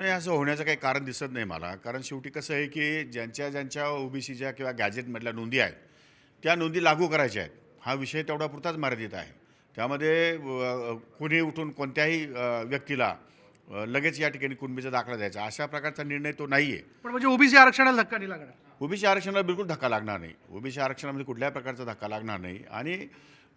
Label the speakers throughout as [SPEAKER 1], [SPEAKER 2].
[SPEAKER 1] नाही, असं होण्याचं काही कारण दिसत नाही मला. कारण शेवटी कसं आहे, की ज्यांच्या ओबीसीच्या किंवा गॅझेटमधल्या नोंदी आहेत, त्या नोंदी लागू करायच्या आहेत. हा विषय तेवढा पुरताच मर्यादित आहे. त्यामध्ये कुणी उठून कोणत्याही व्यक्तीला लगेच या ठिकाणी कुणबीचा दाखला द्यायचा, अशा प्रकारचा निर्णय तो नाही आहे.
[SPEAKER 2] पण म्हणजे ओबीसी आरक्षणाला धक्का नाही लागणार.
[SPEAKER 1] ओबीसी आरक्षणाला बिलकुल धक्का लागणार नाही. ओबीसी आरक्षणामध्ये कुठल्याही प्रकारचा धक्का लागणार नाही आणि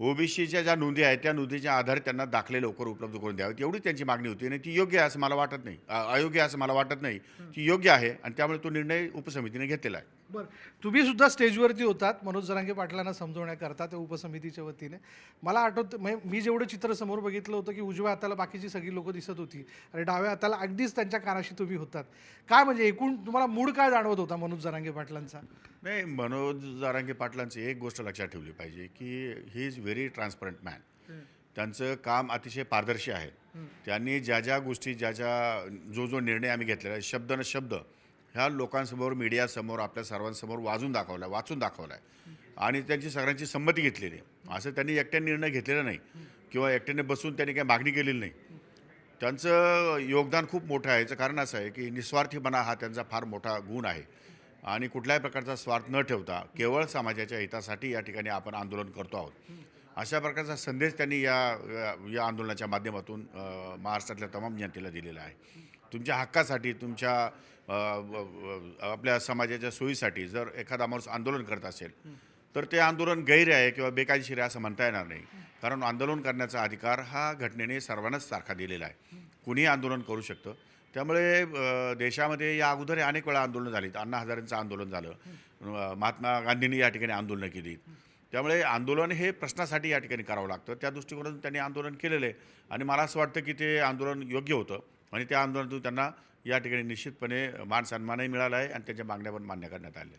[SPEAKER 1] ओबीसीच्या ज्या नोंदी आहेत, त्या नोंदीच्या आधारे त्यांना दाखले लवकर उपलब्ध करून द्यावेत, एवढीच त्यांची मागणी होती आणि ती योग्य आहे असं मला वाटत नाही. अयोग्य आहे असं मला वाटत नाही. ती योग्य आहे आणि त्यामुळे तो निर्णय उपसमितीने घेतलेला आहे.
[SPEAKER 2] बरं, तुम्ही सुद्धा स्टेजवरती होतात मनोज जरांगे पाटलांना समजवण्याकरता त्या उपसमितीच्या वतीने. मला आठवतं म्हणजे मी जेवढं चित्र समोर बघितलं होतं की उजव्या हाताला बाकीची सगळी लोकं दिसत होती आणि डाव्या हाताला अगदीच त्यांच्या कानाशी तुम्ही होतात. काय म्हणजे एकूण तुम्हाला मूड काय जाणवत होता मनोज जरांगे पाटलांचा?
[SPEAKER 1] नाही, मनोज जारांगे पाटलांची एक गोष्ट लक्षात ठेवली पाहिजे, की he is very transparent man. त्यांचं काम अतिशय पारदर्शी आहे. त्यांनी ज्या गोष्टी जो निर्णय आम्ही घेतलेला आहे, शब्द न शब्द ह्या लोकांसमोर, मीडियासमोर, आपल्या सर्वांसमोर वाचून दाखवला आहे आणि त्यांची सगळ्यांची संमती घेतलेली आहे. असं त्यांनी एकट्याने निर्णय घेतलेला नाही किंवा एकट्याने बसून त्यांनी काही मागणी केलेली नाही. त्यांचं योगदान खूप मोठं आहे. याचं कारण असं आहे, की निस्वार्थीपणा हा त्यांचा फार मोठा गुण आहे आणि कुठल्याही प्रकारचा स्वार्थ न ठेवता केवळ समाजाच्या हितासाठी या ठिकाणी आपण आंदोलन करतो आहोत. अशा प्रकारचा संदेश त्यांनी या आंदोलनाच्या माध्यमातून महाराष्ट्रातल्या तमाम जनतेला दिलेला आहे. तुमच्या हक्कासाठी, तुमच्या आपल्या समाजाच्या सोयीसाठी जर एखादा माणूस आंदोलन करत असेल, तर ते आंदोलन गैर आहे किंवा बेकायदेशीर आहे असं म्हणता येणार नाही. कारण आंदोलन करण्याचा अधिकार हा घटनेने सर्वांनाच सारखा दिलेला आहे. कुणीही आंदोलन करू शकतं. त्यामुळे देशामध्ये या अगोदर अनेक वेळा आंदोलनं झालीत. अण्णा हजारेंचं आंदोलन झालं, महात्मा गांधींनी या ठिकाणी आंदोलनं केली. त्यामुळे आंदोलन हे प्रश्नासाठी या ठिकाणी करावं लागतं. त्या दृष्टिकोनातून त्यांनी आंदोलन केलेलं आहे आणि मला असं वाटतं की ते आंदोलन योग्य होतं आणि त्या आंदोलनातून त्यांना या ठिकाणी निश्चितपणे मान सन्मानही मिळाला आहे आणि त्यांच्या मागण्या पण मान्य करण्यात आल्या.